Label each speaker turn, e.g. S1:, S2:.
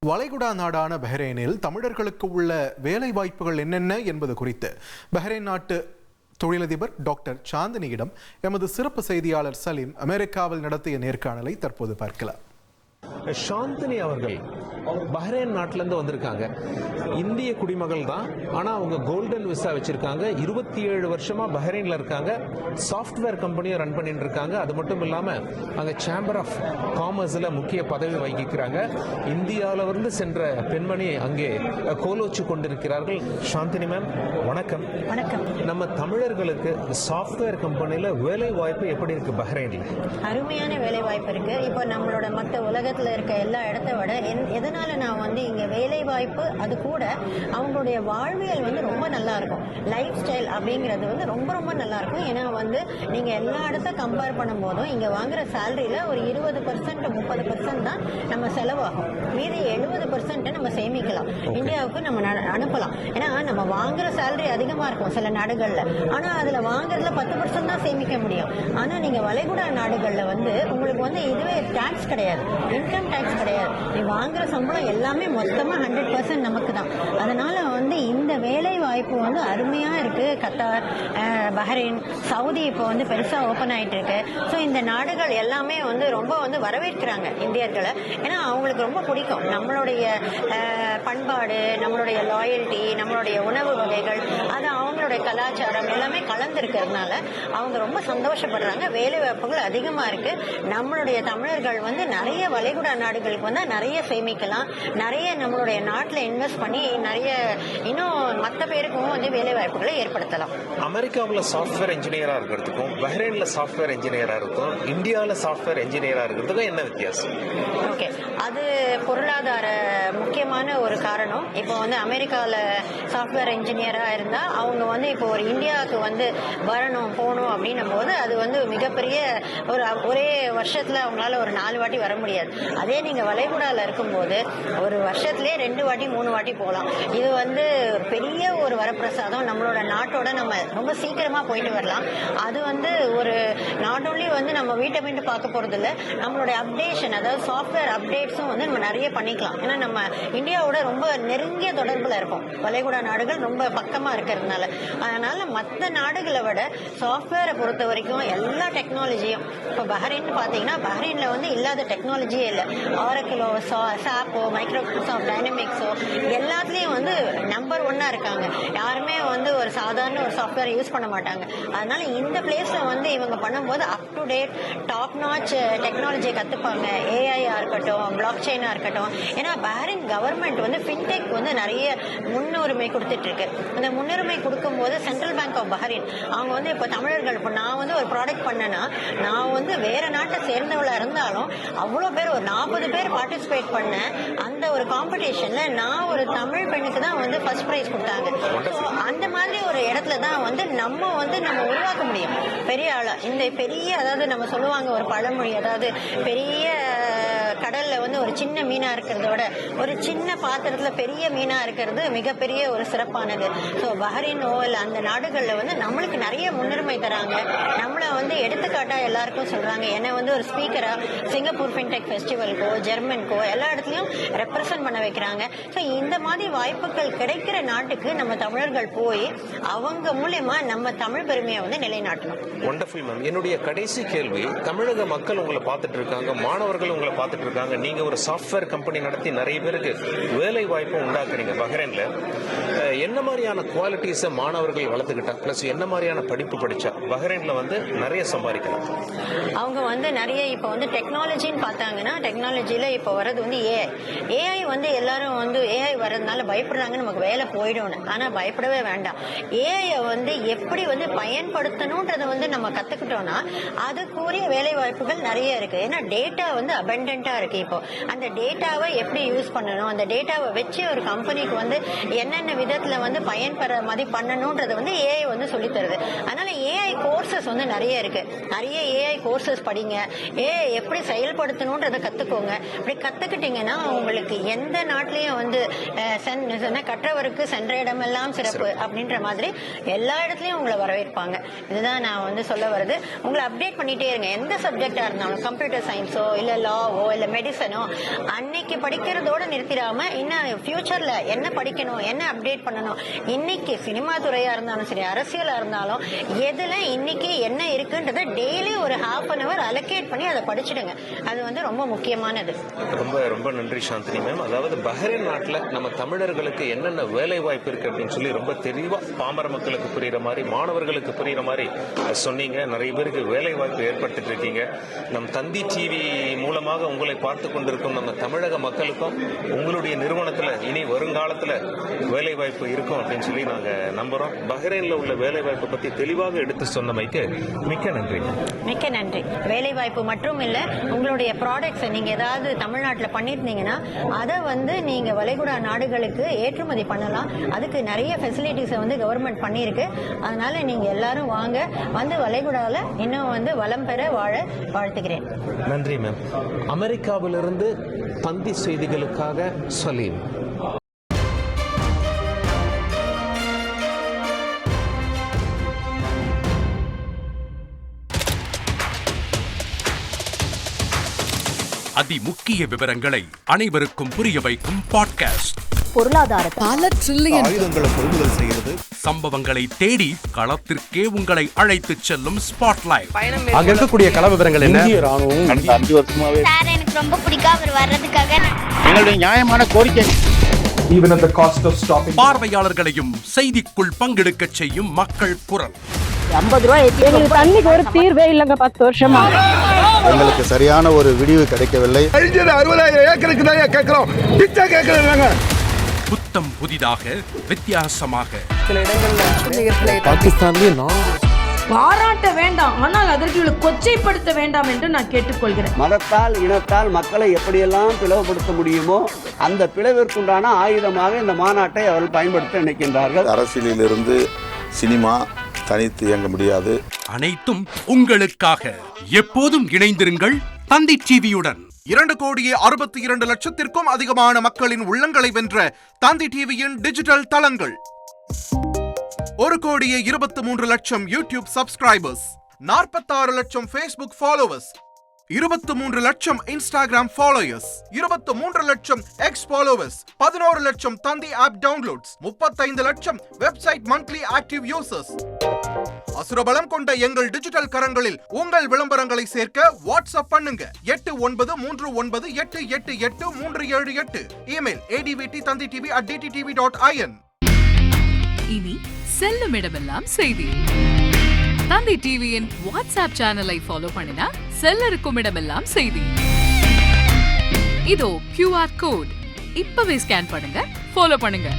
S1: வளைகுடா நாடான பஹ்ரைனில் தமிழர்களுக்கு உள்ள வேலை வாய்ப்புகள் என்னென்ன என்பது குறித்து பஹ்ரைன் நாட்டு தொழிலதிபர் டாக்டர் சாந்தினியிடம் எமது சிறப்பு செய்தியாளர் சலீம் அமெரிக்காவில் நடத்திய நேர்காணலை தற்போது பார்க்கலாம்.
S2: சாந்தினி அவர்கள் பஹ்ரைன் நாட்டிலேருந்து வந்திருக்காங்க. இந்திய குடிமகள் தான், ஆனால் அவங்க கோல்டன் விசா வச்சிருக்காங்க. 27 வருஷமா பஹ்ரைன்ல இருக்காங்க. சாஃப்ட்வேர் கம்பெனியை ரன் பண்ணிட்டு இருக்காங்க. அது மட்டும் இல்லாமல் அங்கே சேம்பர் ஆஃப் காமர்ஸில் முக்கிய பதவி வகிக்கிறாங்க. இந்தியாவில் இருந்து சென்ற பெண்மணி அங்கே கோலோச்சு கொண்டிருக்கிறார்கள். சாந்தினி மேம், வணக்கம்.
S3: வணக்கம்.
S2: நம்ம தமிழர்களுக்கு சாஃப்ட்வேர் கம்பெனியில் வேலை வாய்ப்பு எப்படி இருக்கு பஹ்ரைனில்?
S3: அருமையான வேலை வாய்ப்பு இருக்கு. இப்போ நம்மளோட மற்ற உலகத்தில் இருக்க எல்லா இடத்த விட எதனால நான் வந்து இங்க வேலை வாய்ப்பு, அது கூட அவங்களுடைய வாழ்வியல் வந்து ரொம்ப நல்லா இருக்கும். லைஃப் ஸ்டைல் அப்படிங்கிறது வந்து ரொம்ப ரொம்ப நல்லா இருக்கும். ஏன்னா வந்து நீங்க எல்லா இடத்த கம்பேர் பண்ணும் போதும் இங்க வாங்குற சேலரியில ஒரு 20% 30% தான் நம்ம செலவாகும். மீதி 70% நம்ம சேமிக்கலாம், இந்தியாவுக்கு நம்ம அனுப்பலாம். ஏன்னா நம்ம வாங்குற சேலரி அதிகமா இருக்கும் சில நாடுகள்ல, ஆனா அதுல வாங்குறதுல 10% தான் சேமிக்க முடியும். ஆனா நீங்க வளைகுடா நாடுகள்ல வந்து உங்களுக்கு வந்து இதுவே டாக்ஸ் கிடையாது, இன்கம் டாக்ஸ் கிடையாது. நீ வாங்குற சம்பளம் எல்லாமே மொத்தமா 100% நமக்கு தான். அதனால வந்து இந்த வேலை வாய்ப்பு வந்து அருமையா இருக்கு. கத்தார், பஹ்ரைன், சவுதி இப்போ வந்து பெருசா ஓபன் ஆயிட்டு இருக்கு. ஸோ இந்த நாடுகள் எல்லாமே வந்து ரொம்ப வந்து வரவேற்கிறாங்க இந்தியர்களை. ஏன்னா அவங்களுக்கு ரொம்ப பிடிக்கும் நம்மளுடைய பண்பாடு, நம்மளுடைய லாயல்ட்டி, நம்மளுடைய உணவு வகைகள், அது அவங்களுடைய கலாச்சாரம் எல்லாமே கலந்து இருக்கிறதுனால அவங்க ரொம்ப சந்தோஷப்படுறாங்க. வேலை வாய்ப்புகள் அதிகமா இருக்கு. நம்மளுடைய தமிழர்கள் வந்து நிறைய வளைகுடா நாடுகளுக்கு வந்து நிறைய சேமிக்கலாம், நிறைய நம்மளுடைய நாட்டில் இன்வெஸ்ட் பண்ணி நிறைய இன்னும் மற்ற பேருக்கும் வந்து வேலை வாய்ப்புகளை ஏற்படுத்தலாம்.
S2: அமெரிக்காவில் சாஃப்ட்வேர் இன்ஜினியரா இருக்கிறதுக்கும் பஹ்ரைன்ல சாஃப்ட்வேர் இன்ஜினியரா இருக்கும், இந்தியாவில் சாஃப்ட்வேர் இன்ஜினியரா இருக்கிறதுக்கும் என்ன வித்தியாசம்?
S3: ஓகே, அது பொருளாதார முக்கியமான ஒரு காரணம். இப்போ வந்து அமெரிக்காவில் சாஃப்ட்வேர் இன்ஜினியரா இருந்தா அவங்க வந்து இப்போ ஒரு இந்தியாவுக்கு வந்து வரணும் போகணும் அப்படின்னும் போது அது வந்து மிகப்பெரிய ஒரே வருஷத்துல அவங்களால ஒரு 4 வாட்டி வர முடியாது. அதே நீங்க வளைகுடால இருக்கும்போது ஒரு வருஷத்துலயே 2 வாட்டி 3 வாட்டி போகலாம். இது வந்து பெரிய ஒரு வரப்பிரசாதம். நம்மளோட நாட்டோட நம்ம ரொம்ப சீக்கிரமா போயிட்டு வரலாம். அது வந்து ஒரு நாட் ஓன்லி வந்து நம்ம வீட்டை மீண்டு பார்க்க போறது இல்லை, நம்மளுடைய அப்டேஷன், அதாவது சாஃப்ட்வேர் அப்டேட்ஸும் வந்து நம்ம நிறைய பண்ணிக்கலாம். ஏன்னா நம்ம இந்தியாவோட ரொம்ப நெருங்கிய தொடர்புல இருப்போம், வளைகுடா நாடுகள் ரொம்ப பக்கமா இருக்கிறதுனால. அதனால மற்ற நாடுகளை விட சாஃப்ட்வேரை பொறுத்த வரைக்கும் எல்லா டெக்னாலஜியும், இப்போ பஹ்ரைன் பாத்தீங்கன்னா பஹ்ரைன்ல வந்து இல்லாத டெக்னாலஜியே இல்லை. ஆரக்கிளோ, சாப்போ, மைக்ரோசாஃப்ட் டைனமிக்ஸோ எல்லாத்துலயும் வந்து நம்பர் 1 இருக்காங்க. யாருமே வந்து ஒரு சாதாரண ஒரு சாஃப்ட்வேர் யூஸ் பண்ண மாட்டாங்க. அதனால இந்த பிளேஸ்ல வந்து இவங்க பண்ணும்போது up to date top notch டெக்னாலஜியை கத்துப்பாங்க. ஏஐயா இருக்கட்டும், பிளாக் செயினா இருக்கட்டும். ஏன்னா பஹ்ரைன் கவர்மெண்ட் வந்து ஃபின்டெக் வந்து நிறைய முன்னுரிமை கொடுத்துட்டு இருக்கு. அந்த முன்னுரிமை கொடுக்கும் போது சென்ட்ரல் பேங்க் ஆஃப் பஹ்ரைன் அவங்க வந்து இப்போ தமிழர்கள், இப்போ நான் வந்து ஒரு ப்ராடக்ட் பண்ணேன்னா நான் வந்து வேற நாட்டை சேர்ந்தவளா இருந்தாலும் அவ்வளோ பேர், ஒரு 40 பேர் பார்ட்டிசிபேட் பண்ண அந்த ஒரு காம்படிஷன்ல நான் ஒரு தமிழ் பெண்ணுக்கு தான் வந்து ஃபர்ஸ்ட் பிரைஸ் கொடுத்தாங்க. அந்த மாதிரி ஒரு இடத்துல தான் வந்து நம்ம உருவாக்க முடியும் பெரிய ஆளா. இந்த பெரிய, அதாவது நம்ம சொல்லுவாங்க ஒரு பழமொழி, அதாவது பெரிய கடல்ல வந்து ஒரு சின்ன மீனா இருக்கிறத விட ஒரு சின்ன பாத்திரத்துல பெரிய மீனா இருக்கிறது மிகப்பெரிய ஒரு சிறப்பானது. ஸோ பஹ்ரைனோ இல்லை அந்த நாடுகள்ல வந்து நம்மளுக்கு நிறைய முன்னுரிமை தராங்க. நம்மள வந்து எடுத்துக்காட்டா எல்லாருக்கும் சொல்றாங்க. என்ன வந்து ஒரு ஸ்பீக்கரா சிங்கப்பூர் ஃபின்டெக் ஃபெஸ்டிவலுக்கோ ஜெர்மனுக்கோ எல்லா இடத்துலயும் ரெப்ரசென்ட் பண்ண வைக்கிறாங்க. ஸோ இந்த மாதிரி வாய்ப்புகள் கிடைக்கிற நாட்டுக்கு நம்ம தமிழர்கள் போய் அவங்க மூலமா நம்ம தமிழ் பெருமையை வந்து நிலைநாட்டணும்.
S2: Wonderful ma'am. என்னுடைய கடைசி கேள்வி, தமிழக மக்கள் உங்களை பார்த்துட்டு இருக்காங்க, மாணவர்கள் உங்களை பார்த்துட்டு இருக்காங்க. நீங்க ஒரு சாஃப்ட்வேர் கம்பெனி நடத்தி நிறைய பேருக்கு வேலை வாய்ப்பு உண்டாக்குறீங்க பஹ்ரைன்ல. என்ன மாதிரியான குவாலிட்டிஸை மாணவர்கள் வளர்த்துக்கிட்டா, பிளஸ் என்ன மாதிரியான படிப்பு படிச்சா பஹ்ரைன்ல வந்து நிறைய சம்பாதிக்கலாம்?
S3: அவங்க வந்து நிறைய இப்போ வந்து டெக்னாலஜின்னு பார்த்தாங்கன்னா டெக்னாலஜியில இப்போ வர்றது வந்து ஏஐ வந்து எல்லாரும் வந்து ஏஐ வர்றதுனால பயப்படுறாங்க, நமக்கு வேலை போயிடும். ஆனா பயப்படவே வேண்டாம். ஏஐ வந்து எப்படி வந்து பயன்படுத்தணும்ன்றதை வந்து நம்ம கத்துக்கிட்டோம்னா அதுக்குரிய வேலை வாய்ப்புகள் நிறைய இருக்கு. ஏன்னா டேட்டா வந்து அபண்டன்டா இருக்கு. இப்போ அந்த டேட்டாவை எப்படி யூஸ் பண்ணணும், அந்த டேட்டாவை வச்சு ஒரு கம்பெனிக்கு வந்து என்னென்ன விதத்துல வந்து பயன்பெற மாதிரி பண்ணணும்ன்றது வந்து ஏஐ வந்து சொல்லி தருது. அதனால ஏஐ கோர்சஸ் வந்து நிறைய நிறைய இருக்கு. நிறைய ஏஐ கோர்சஸ் படிங்க, ஏஐ எப்படி செயல்படுத்தணுன்றதை கத்துக்கோங்க. அப்படி கத்துக்கிட்டீங்கன்னா உங்களுக்கு எந்த நாட்டிலையும் வந்து கற்றவருக்கு சென்ற இடமெல்லாம் சிறப்பு அப்படின்ற மாதிரி எல்லா இடத்துலயும் உங்களை வரவேற்பாங்க. இதுதான் நான் வந்து சொல்ல வருது. உங்களை அப்டேட் பண்ணிட்டே இருங்க. எந்த சப்ஜெக்டா இருந்தாலும், கம்ப்யூட்டர் சயின்ஸோ இல்ல லாவோ இல்ல மெடிசனோ, அன்னைக்கு படிக்கிறதோட நிறுத்திடாம இன்னும் ஃபியூச்சர்ல என்ன படிக்கணும், என்ன அப்டேட் பண்ணணும், இன்னைக்கு சினிமா துறையா இருந்தாலும் சரி, அரசியலா இருந்தாலும் எதுல இன்னைக்கு என்ன இருக்குன்றத டெய்லி ஒரு ½ அன் அவர் அலோகேட் பண்ணி அதை படிச்சிடுங்க. அது வந்து ரொம்ப முக்கியமானது.
S2: ரொம்ப ரொம்ப நன்றி சாந்தினி மேம். அதாவது பஹ்ரைன் நாட்டில் நம்ம தமிழர்களுக்கு என்னென்ன வேலை வாய்ப்பு இருக்கு அப்படின்னு சொல்லி ரொம்ப தெளிவா பாமர மக்களுக்கு புரியுற மாதிரி, மாணவர்களுக்கு புரியுற மாதிரி சொன்னீங்க. நிறைய பேருக்கு வேலை வாய்ப்பு ஏற்படுத்திட்டு இருக்கீங்க. நம் தந்தி டிவி மூலமாக உங்களை பார்த்து கொண்டிருக்கும் நம்ம தமிழக மக்களுக்கும் உங்களுடைய நிறுவனத்தில் இனி வருங்காலத்தில் வேலை வாய்ப்பு இருக்கும் அப்படின்னு சொல்லி நாங்க நம்புறோம். பஹ்ரைன்ல உள்ள வேலை வாய்ப்பை பத்தி தெளிவாக எடுத்து சொன்னமைக்கு மிக்க நன்றி.
S3: மிக்க நன்றி. வேலை வாய்ப்பு மட்டும் இல்ல, உங்களுடைய ப்ராடக்ட்ஸ் நீங்க ஏதாவது தமிழ்நாட்டில் பண்ணிருந்தீங்கன்னா அதை வந்து நீங்க வளைகுடா நாடுகளுக்கு ஏற்றுமதி பண்ணலாம். அதுக்கு நிறைய ஃபெசிலிட்டிஸை வந்து கவர்மெண்ட் பண்ணியிருக்கு. அதனால நீங்க எல்லாரும் வாங்க, வந்து வளைகுடாவில் இன்னும் வந்து வளம் பெற வாழ வாழ்த்துகிறேன்.
S2: நன்றி மேம். அமெரிக்காவிலிருந்து தந்தி செய்திகளுக்காக சலீம்.
S4: அதிமுக்கிய விவரங்களை அனைவருக்கும் புரிய வைக்கும் பாட்காஸ்ட்.
S5: பொருளாதார பல ட்ரில்லியன்
S1: ஆயுதங்களை கொள்முதல் செய்கிறது,
S4: சம்பவங்களை தேடி களத்திற்கே உங்களை அழைத்துச் செல்லும் ஸ்பாட்லைட்.
S6: அங்க இருக்கக்கூடிய கள விவரங்கள் என்ன?
S7: கடந்த 5 வருஷமாவே
S8: சார் எனக்கு ரொம்ப பிடிக்கும் அவர் வர்றதுக்காக.
S7: எங்களுடைய நியாயமான கோரிக்கை.
S1: even at the cost of stopping.
S4: பார்வையாளர்களையும் செய்திக்குள் பங்கெடுக்கச் செய்யும் மக்கள் குரல்.
S5: 50 ரூபாய் எங்களுக்கு தண்ணிக்கு ஒரு தீர்வே இல்லைங்க. 10 வருஷமா
S7: எங்களுக்கு சரியான ஒரு விடிவு கிடைக்கவில்லை.
S6: 60,000 ஏக்கருக்கு தான் கேட்கிறோம், பிச்சை கேட்கறாங்க.
S4: புத்தம் புதிதாக, வித்தியாசமாக.
S5: சில இடங்கள்ல
S6: பாகிஸ்தான்லயே
S9: பாராட்ட வேண்டாம், ஆனால் அதற்கு கொச்சைப்படுத்த வேண்டாம் என்று நான் கேட்டுக்கொள்கிறேன்.
S10: மதத்தால் இனத்தால் மக்களை எப்படியெல்லாம் பிளவுபடுத்த முடியுமோ அந்த பிளவிற்குண்டான ஆயுதமாக இந்த மாநாட்டை அவர்கள் பயன்படுத்த நினைக்கின்றார்கள்.
S7: அரசியலிலிருந்து சினிமா தனித்து இயங்க முடியாது.
S4: அனைத்தும் உங்களுக்காக. எப்போதும் இணைந்திருங்கள் தந்தி டிவியுடன்.
S1: 2,62,00,000 அதிகமான மக்களின் உள்ளங்களை வென்ற தந்தி டிவியின் டிஜிட்டல் தளங்கள். 1,23,00,000 யூடியூப் சப்ஸ்கிரைபர்ஸ், 46 லட்சம் ஃபேஸ்புக் ஃபாலோவர்ஸ், 23 லட்சம் இன்ஸ்டாகிராம் ஃபாலோயர்ஸ், 23 லட்சம் எக்ஸ் ஃபாலோவர்ஸ், 11 லட்சம் தந்தி ஆப் டவுன்லோட்ஸ், 35 லட்சம் வெப்சைட் மந்த்லி ஆக்டிவ் யூசர்ஸ். அசுரபலம் கொண்ட எங்கள் டிஜிட்டல் கரங்களில் உங்கள் விளம்பரங்களை சேர்க்க வாட்ஸ்அப் பண்ணுங்க. 8939888378. Email advttanditv@dttv.in.
S11: இனி செல்லும் இடமெல்லாம் செய்தி. தந்தி டிவியின் வாட்ஸ்அப் சேனலை ஃபாலோ பண்ணினா செல்ல இருக்கும் இடமெல்லாம் செய்தி. இதோ QR கோட், இப்பவே ஸ்கேன் பண்ணுங்க, ஃபாலோ பண்ணுங்க.